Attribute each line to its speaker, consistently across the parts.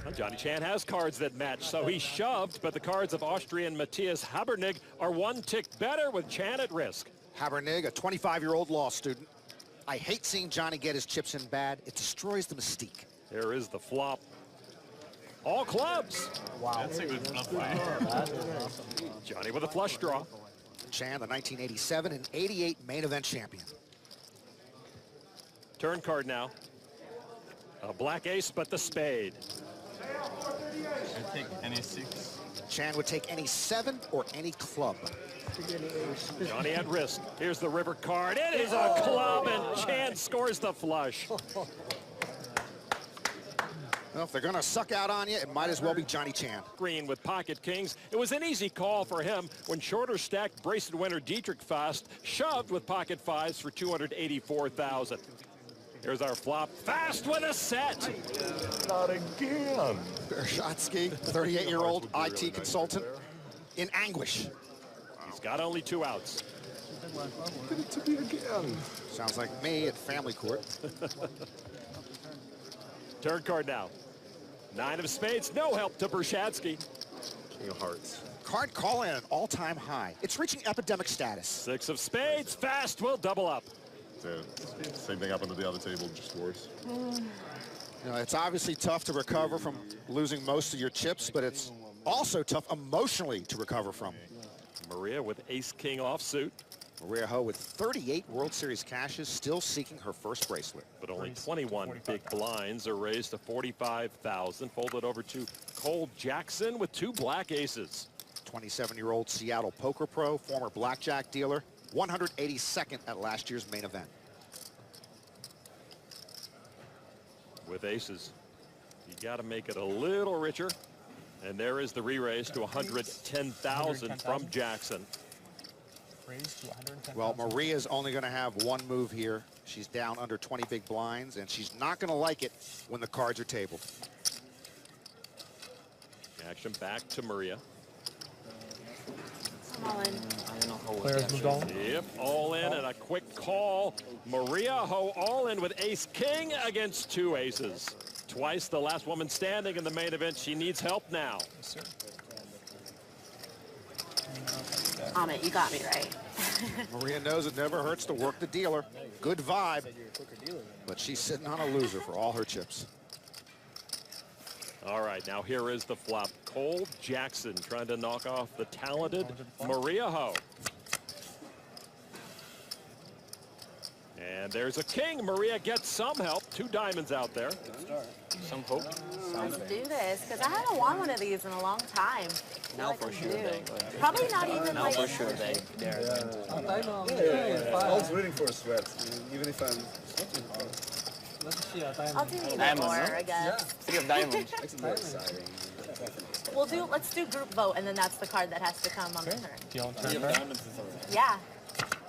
Speaker 1: Well, Johnny Chan has cards that match, so he shoved, but the cards of Austrian Matthias Habernig are one tick better with Chan at risk.
Speaker 2: Habernig, a 25-year-old law student. I hate seeing Johnny get his chips in bad. It destroys the mystique.
Speaker 1: There is the flop. All clubs.
Speaker 3: Wow.
Speaker 4: That's a good flop.
Speaker 1: Johnny with a flush draw.
Speaker 2: Chan, the 1987 and 88 main event champion.
Speaker 1: Turn card now. A black ace, but the spade.
Speaker 4: I take any 6.
Speaker 2: Chan would take any 7 or any club.
Speaker 1: Johnny at risk. Here's the river card. It is a club, and Chan scores the flush.
Speaker 2: Well, if they're going to suck out on you, it might as well be Johnny Chan.
Speaker 1: Green with pocket kings. It was an easy call for him when shorter stacked bracelet winner Dietrich Fast shoved with pocket fives for $284,000. Here's our flop. Fast with a set.
Speaker 4: Not again.
Speaker 2: Bershatsky, 38-year-old IT consultant, in anguish.
Speaker 1: He's got only 2 outs.
Speaker 4: Get it to me again.
Speaker 2: Sounds like me at family court.
Speaker 1: Turn card now. 9 of spades, no help to Bershatsky.
Speaker 4: King of hearts.
Speaker 2: Card calling at an all-time high. It's reaching epidemic status.
Speaker 1: 6 of spades, Fast will double up.
Speaker 4: Same thing happened to the other table, just worse.
Speaker 2: You know, it's obviously tough to recover from losing most of your chips, but it's also tough emotionally to recover from.
Speaker 1: Maria with ace-king offsuit.
Speaker 2: Maria Ho with 38 World Series cashes, still seeking her first bracelet.
Speaker 1: But only 21 big blinds are raised to 45,000. Folded over to Cole Jackson with 2 black aces.
Speaker 2: 27-year-old Seattle poker pro, former blackjack dealer, 182nd at last year's main event.
Speaker 1: With aces, you got to make it a little richer. And there is the re-raise to 110,000 from Jackson.
Speaker 2: Well, Maria's only going to have one move here. She's down under 20 big blinds, and she's not going to like it when the cards are tabled.
Speaker 1: Action back to Maria.
Speaker 5: All in.
Speaker 3: Players moved on.
Speaker 1: Yep, all in and a quick call. Maria Ho all in with ace-king against 2 aces. Twice the last woman standing in the main event. She needs help now.
Speaker 3: Yes, sir.
Speaker 5: Amit, you got me right.
Speaker 2: Maria knows it never hurts to work the dealer. Good vibe, but she's sitting on a loser for all her chips.
Speaker 1: All right, now here is the flop. Cole Jackson trying to knock off the talented Maria Ho. And there's a king. Maria gets some help. 2 diamonds out there.
Speaker 4: Some hope.
Speaker 5: Let's do this, because I haven't won one of these in a long time.
Speaker 6: Now for sure they.
Speaker 5: Probably not even
Speaker 6: Now
Speaker 5: like.
Speaker 6: for sure they.
Speaker 7: I was waiting for a sweat, even if I'm.
Speaker 5: I'll do either
Speaker 6: Diamonds,
Speaker 5: or,
Speaker 6: huh?
Speaker 5: I guess.
Speaker 6: 3 of diamonds.
Speaker 5: Let's do group vote, and then that's the card that has to come on the turn.
Speaker 3: Do you want to turn first?
Speaker 5: Yeah,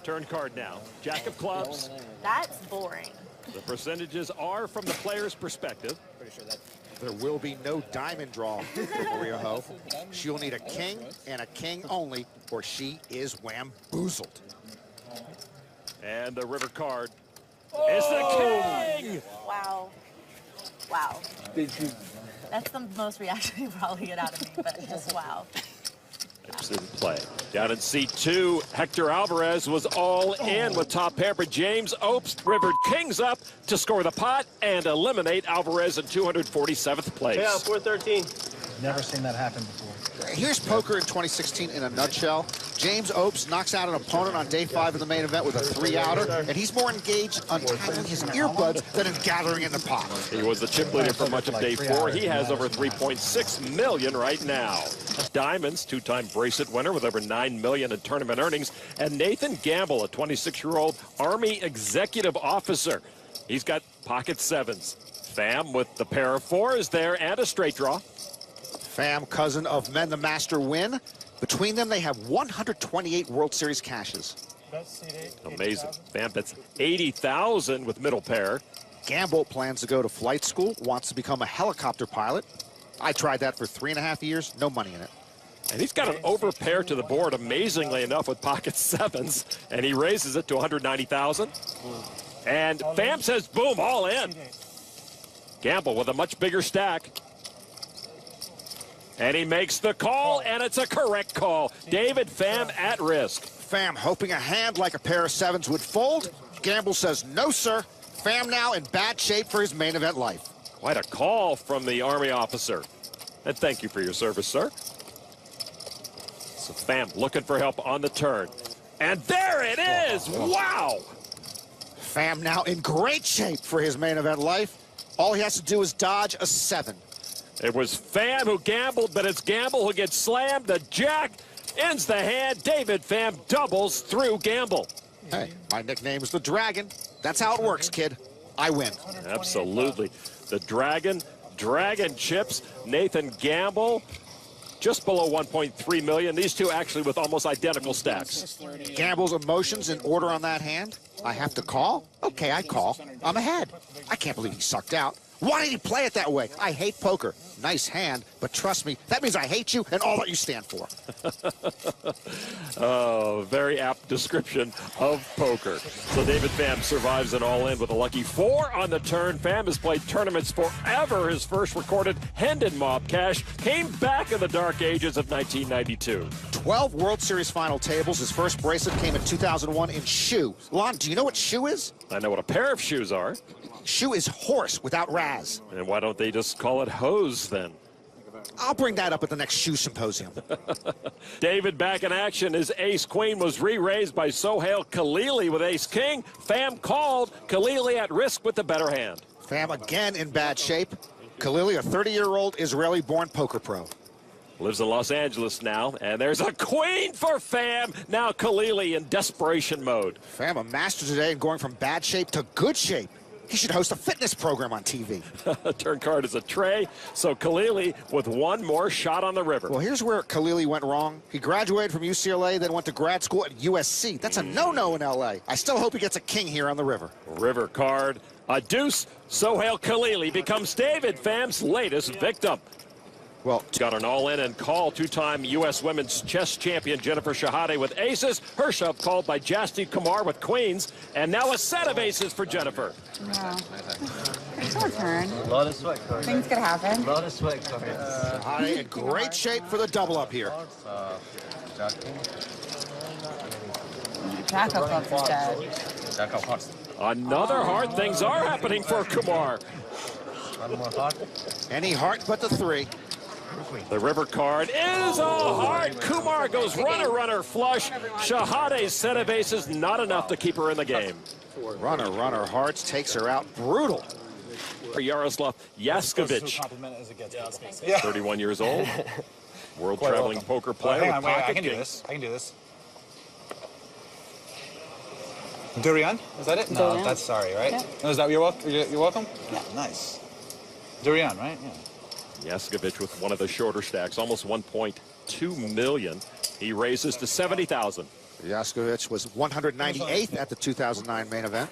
Speaker 1: Turn card now. Jack of clubs.
Speaker 5: that's boring.
Speaker 1: The percentages are from the player's perspective.
Speaker 2: There will be no diamond draw for Maria Ho. She'll need a king and a king only, or she is whamboozled.
Speaker 1: And the river card is the king.
Speaker 5: Wow. Wow. That's the most reaction you probably get out of me, but just wow.
Speaker 1: Excellent play. Down in seat 2, Hector Alvarez was all in with top pampered James Opes. Rivered kings up to score the pot and eliminate Alvarez in 247th place.
Speaker 6: Yeah, 413.
Speaker 3: Never seen that happen before.
Speaker 2: Here's poker in 2016 in a nutshell. James Opes knocks out an opponent on day 5 of the main event with a 3-outer, and he's more engaged untangling his earbuds than in gathering in the pot.
Speaker 1: He was the chip leader for much of day 4. He has over $3.6 million right now. Diamonds, 2-time bracelet winner with over $9 million in tournament earnings, and Nathan Gamble, a 26-year-old Army executive officer. He's got pocket 7s. Pham with the pair of 4s there and a straight draw.
Speaker 2: Pham, cousin of Men the Master Win. Between them, they have 128 World Series cashes.
Speaker 1: Amazing. Pham bets 80,000 with middle pair.
Speaker 2: Gamble plans to go to flight school, wants to become a helicopter pilot. I tried that for 3.5 years, no money in it.
Speaker 1: And he's got an over pair to the board, amazingly enough, with pocket 7s, and he raises it to 190,000. And Pham says, boom, all in. Gamble with a much bigger stack. And he makes the call, and it's a correct call. David Pham at risk.
Speaker 2: Pham hoping a hand like a pair of sevens would fold. Gamble says no, sir. Pham now in bad shape for his main event life.
Speaker 1: Quite a call from the Army officer. And thank you for your service, sir. So Pham looking for help on the turn. And there it is! Wow!
Speaker 2: Pham now in great shape for his main event life. All he has to do is dodge a 7.
Speaker 1: It was Pham who gambled, but it's Gamble who gets slammed. The jack ends the hand. David Pham doubles through Gamble.
Speaker 2: Hey, my nickname is the Dragon. That's how it works, kid. I win.
Speaker 1: Absolutely. The Dragon chips. Nathan Gamble just below 1.3 million. These two actually with almost identical stacks.
Speaker 2: Gamble's emotions in order on that hand. I have to call? Okay, I call. I'm ahead. I can't believe he sucked out. Why did he play it that way? I hate poker. Nice hand, but trust me, that means I hate you and all that you stand for.
Speaker 1: Oh, very apt description of poker. So David Pham survives an all-in with a lucky 4 on the turn. Pham has played tournaments forever. His first recorded Hendon Mob cash came back in the dark ages of 1992.
Speaker 2: 12 World Series final tables. His first bracelet came in 2001 in shoe. Lon, do you know what shoe is?
Speaker 1: I know what a pair of shoes are.
Speaker 2: Shoe is horse without Raz.
Speaker 1: And why don't they just call it hose then?
Speaker 2: I'll bring that up at the next shoe symposium.
Speaker 1: David back in action. His ace-queen was re-raised by Sohail Khalili with ace-king. Pham called. Khalili at risk with the better hand.
Speaker 2: Pham again in bad shape. Khalili, a 30-year-old Israeli-born poker pro.
Speaker 1: Lives in Los Angeles now, and there's a queen for Pham. Now Khalili in desperation mode.
Speaker 2: Pham, a master today and going from bad shape to good shape. He should host a fitness program on TV.
Speaker 1: Turn card is a tray, so Khalili with one more shot on the river.
Speaker 2: Well, here's where Khalili went wrong. He graduated from UCLA, then went to grad school at USC. That's a no-no in LA. I still hope he gets a king here on the river.
Speaker 1: River card, a deuce. Sohail Khalili becomes David Pham's latest victim.
Speaker 2: Well,
Speaker 1: got an all-in and call. Two-time U.S. women's chess champion Jennifer Shahade with aces. Wsop called by Jasti Kumar with queens. And now a set of aces for Jennifer.
Speaker 8: Yeah. It's our turn.
Speaker 6: A lot of sweat cards.
Speaker 8: Things could happen.
Speaker 6: A lot of sweat cards.
Speaker 2: Shahade in great shape for the double up here.
Speaker 8: Jack of clubs is dead.
Speaker 6: Jack of hearts.
Speaker 1: Another heart. Things are happening for Kumar.
Speaker 6: One more heart.
Speaker 2: Any heart but the 3.
Speaker 1: The river card is a heart. Kumar goes runner flush. Shahade's set of aces not enough to keep her in the game.
Speaker 2: Runner hearts takes her out brutal.
Speaker 1: Yaroslav Yaskovic, 31 years old, world traveling poker player.
Speaker 9: Hang on, wait, I can do this. Durian, is that it? No,
Speaker 8: Durian.
Speaker 9: that's sorry, right?
Speaker 8: Yeah.
Speaker 9: No, is that you're welcome? Yeah, nice. Durian, right? Yeah.
Speaker 1: Yaskovic with one of the shorter stacks, almost 1.2 million. He raises to 70,000.
Speaker 2: Yaskovic was 198th at the 2009 main event.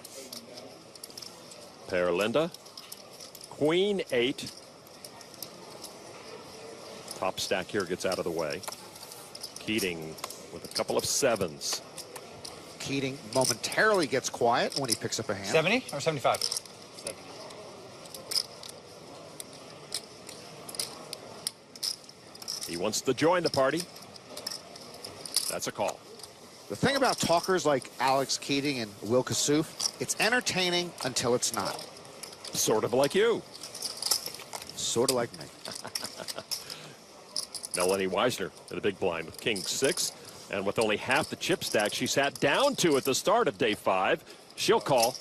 Speaker 1: Pair Linda, Queen 8. Top stack here gets out of the way. Keating with a couple of 7s.
Speaker 2: Keating momentarily gets quiet when he picks up a hand.
Speaker 9: 70 or 75? 70.
Speaker 1: He wants to join the party. That's a call.
Speaker 2: The thing about talkers like Alex Keating and Wsop, it's entertaining until it's not.
Speaker 1: Sort of like you.
Speaker 2: Sort of like me.
Speaker 1: Melanie Weisner in a big blind with King 6. And with only half the chip stack she sat down to at the start of day 5, she'll call.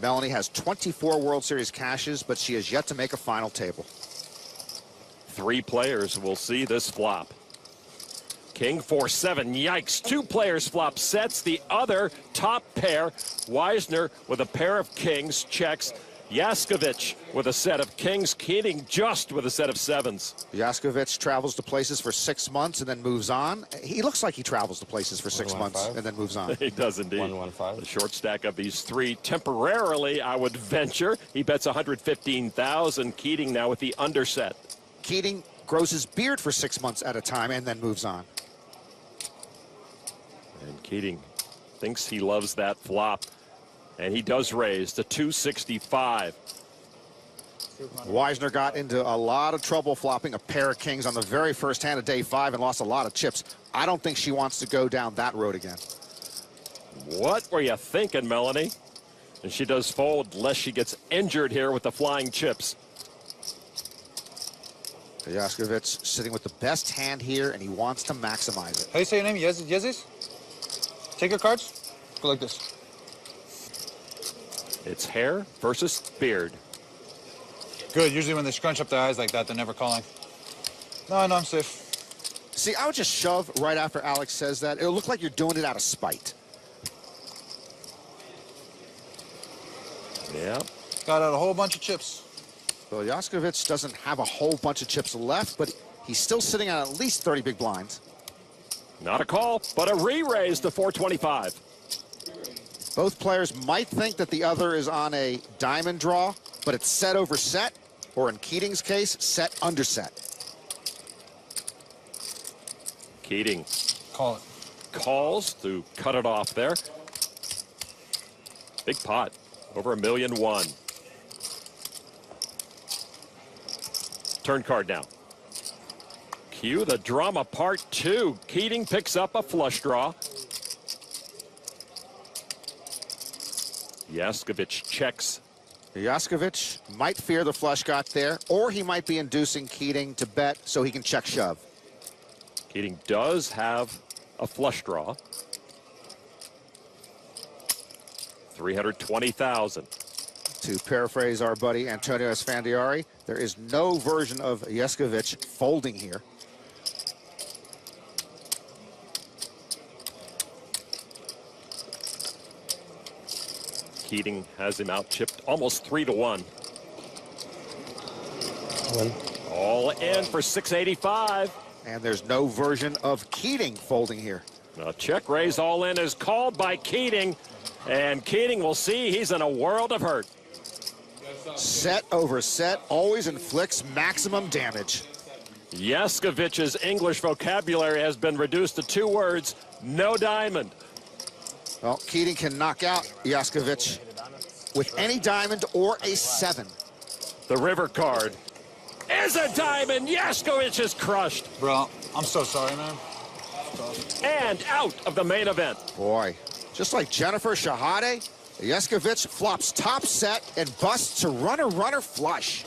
Speaker 2: Melanie has 24 World Series cashes, but she has yet to make a final table.
Speaker 1: 3 players will see this flop. King 4-7, yikes. 2 players flop sets. The other top pair, Weisner with a pair of kings, checks. Yaskovic with a set of kings, Keating just with a set of 7s.
Speaker 2: Yaskovic travels to places for 6 months and then moves on. He looks like he travels to places for 6 months and then moves on.
Speaker 1: He does indeed.
Speaker 6: 115.
Speaker 1: The short stack of these 3 temporarily, I would venture. He bets 115,000. Keating now with the underset.
Speaker 2: Keating grows his beard for 6 months at a time and then moves on.
Speaker 1: And Keating thinks he loves that flop. And he does raise to 265.
Speaker 2: Wisner got into a lot of trouble flopping a pair of kings on the very first hand of day 5 and lost a lot of chips. I don't think she wants to go down that road again.
Speaker 1: What were you thinking, Melanie? And she does fold lest she gets injured here with the flying chips.
Speaker 2: Jaskovich sitting with the best hand here, and he wants to maximize it.
Speaker 9: How do you say your name? Yezis? Take your cards. Go like this.
Speaker 1: It's hair versus beard.
Speaker 9: Good. Usually when they scrunch up their eyes like that, they're never calling. No, I'm safe.
Speaker 2: See, I would just shove right after Alex says that. It'll look like you're doing it out of spite.
Speaker 1: Yeah.
Speaker 9: Got out a whole bunch of chips.
Speaker 2: Well, Jaskovich doesn't have a whole bunch of chips left, but he's still sitting on at least 30 big blinds.
Speaker 1: Not a call, but a re-raise to 425.
Speaker 2: Both players might think that the other is on a diamond draw, but it's set over set, or in Keating's case, set under set.
Speaker 1: Keating
Speaker 9: Call it.
Speaker 1: calls to cut it off there. Big pot, over $1.1 million. Turn card now. Cue the drama part 2. Keating picks up a flush draw. Jaskovich checks.
Speaker 2: Jaskovich might fear the flush got there, or he might be inducing Keating to bet so he can check shove.
Speaker 1: Keating does have a flush draw. 320,000.
Speaker 2: To paraphrase our buddy Antonio Esfandiari, there is no version of Jaskovich folding here.
Speaker 1: Keating has him out chipped almost 3-1. All in for 685.
Speaker 2: And there's no version of Keating folding here.
Speaker 1: A check raise all in is called by Keating, and Keating will see he's in a world of hurt.
Speaker 2: Set over set always inflicts maximum damage.
Speaker 1: Jaskovich's English vocabulary has been reduced to 2 words: no diamond.
Speaker 2: Well, Keating can knock out Jaskovich with any diamond or a 7.
Speaker 1: The river card is a diamond. Jaskovich is crushed.
Speaker 9: Bro, I'm so sorry, man.
Speaker 1: And out of the main event.
Speaker 2: Boy, just like Jennifer Shahade, Jaskovich flops top set and busts to runner flush.